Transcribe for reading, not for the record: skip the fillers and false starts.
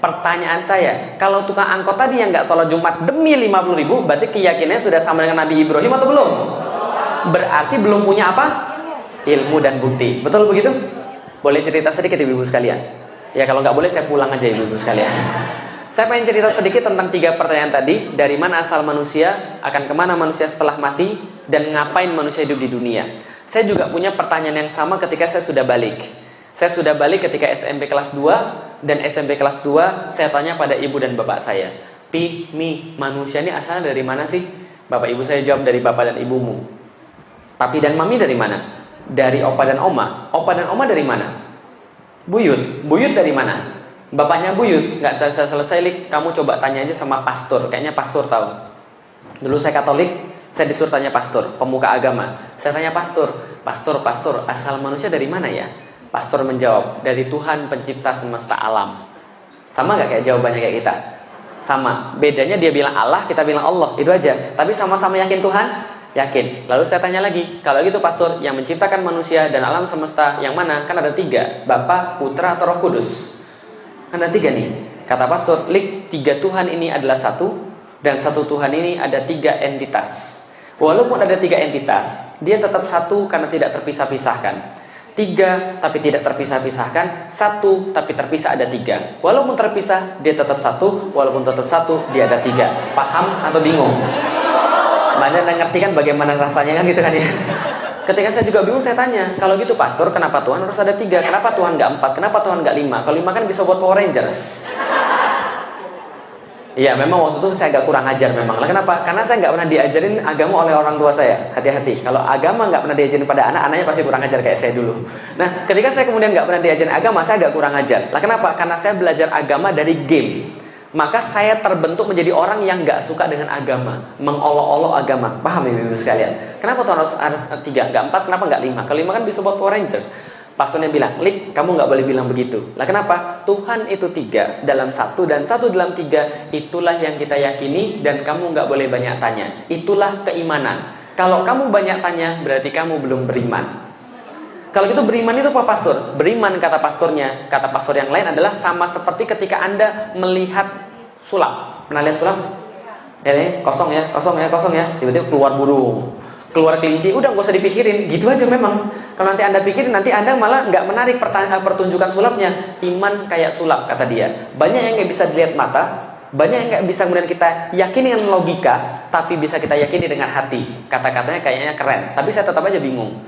Pertanyaan saya, kalau tukang angkot tadi yang nggak sholat Jumat demi 50.000, berarti keyakinannya sudah sama dengan Nabi Ibrahim atau belum? Berarti belum punya apa? Ilmu dan bukti. Betul begitu? Boleh cerita sedikit ibu-ibu sekalian? Ya kalau nggak boleh saya pulang aja ibu-ibu sekalian. Saya pengen cerita sedikit tentang 3 pertanyaan tadi. Dari mana asal manusia, akan kemana manusia setelah mati, dan ngapain manusia hidup di dunia. Saya juga punya pertanyaan yang sama ketika saya sudah balik. Saya sudah balik ketika SMP kelas 2, dan SMP kelas 2 saya tanya pada ibu dan bapak saya, Pi, Mi, manusia ini asalnya dari mana sih? Bapak ibu saya jawab, dari bapak dan ibumu. Papi dan mami dari mana? Dari opa dan oma. Opa dan oma dari mana? Buyut. Buyut dari mana? Bapaknya buyut. Nggak selesai Lik, kamu coba tanya aja sama pastor. Kayaknya pastor tahu. Dulu saya Katolik, saya disuruh tanya pastor, pemuka agama. Saya tanya pastor, pastor, asal manusia dari mana ya? Pastor menjawab, dari Tuhan pencipta semesta alam. Sama nggak kayak jawabannya kayak kita? Sama. Bedanya dia bilang Allah, kita bilang Allah. Itu aja. Tapi sama-sama yakin Tuhan? Yakin. Lalu saya tanya lagi, kalau gitu pastor, yang menciptakan manusia dan alam semesta yang mana? Kan ada 3, Bapa, Putra, atau Roh Kudus. Kan ada 3 nih. Kata pastor, Lik, 3 Tuhan ini adalah satu, dan satu Tuhan ini ada 3 entitas. Walaupun ada 3 entitas, dia tetap satu karena tidak terpisah-pisahkan. 3 tapi tidak terpisah-pisahkan, 1 tapi terpisah ada 3. Walaupun terpisah, dia tetap satu. Walaupun tetap satu, dia ada 3. Paham atau bingung? Mana ngerti kan bagaimana rasanya kan gitu kan ya. Ketika saya juga bingung, saya tanya, kalau gitu pastor, kenapa Tuhan harus ada 3? Kenapa Tuhan nggak 4? Kenapa Tuhan nggak 5? Kalau 5 kan bisa buat Power Rangers. Iya, memang waktu itu saya agak kurang ajar memang. Lah kenapa? Karena saya nggak pernah diajarin agama oleh orang tua saya. Hati-hati. Kalau agama nggak pernah diajarin pada anak, anaknya pasti kurang ajar kayak saya dulu. Nah, ketika saya kemudian nggak pernah diajarin agama, saya agak kurang ajar. Lah kenapa? Karena saya belajar agama dari game. Maka saya terbentuk menjadi orang yang nggak suka dengan agama, mengolok-olok agama. Paham ya ibu sekalian? Kenapa Tuhan harus 3, nggak 4? Kenapa nggak 5? Kalau 5 kan bisa buat Power Rangers. Pastornya bilang, Lik, kamu nggak boleh bilang begitu. Lah kenapa? Tuhan itu 3 dalam 1 dan 1 dalam 3. Itulah yang kita yakini, dan kamu nggak boleh banyak tanya. Itulah keimanan. Kalau kamu banyak tanya, berarti kamu belum beriman. Kalau gitu beriman itu apa pastor? Beriman kata pastornya, kata pastor yang lain adalah sama seperti ketika Anda melihat sulap. Pernah lihat sulap? Ya, kosong ya. Tiba-tiba keluar burung, keluar kelinci, udah nggak usah dipikirin, gitu aja memang. Kalau nanti Anda pikirin, nanti Anda malah nggak menarik pertunjukan sulapnya. Iman kayak sulap kata dia. Banyak yang nggak bisa dilihat mata, banyak yang nggak bisa kemudian kita yakini dengan logika, tapi bisa kita yakini dengan hati. Kata-katanya kayaknya keren, tapi saya tetap aja bingung.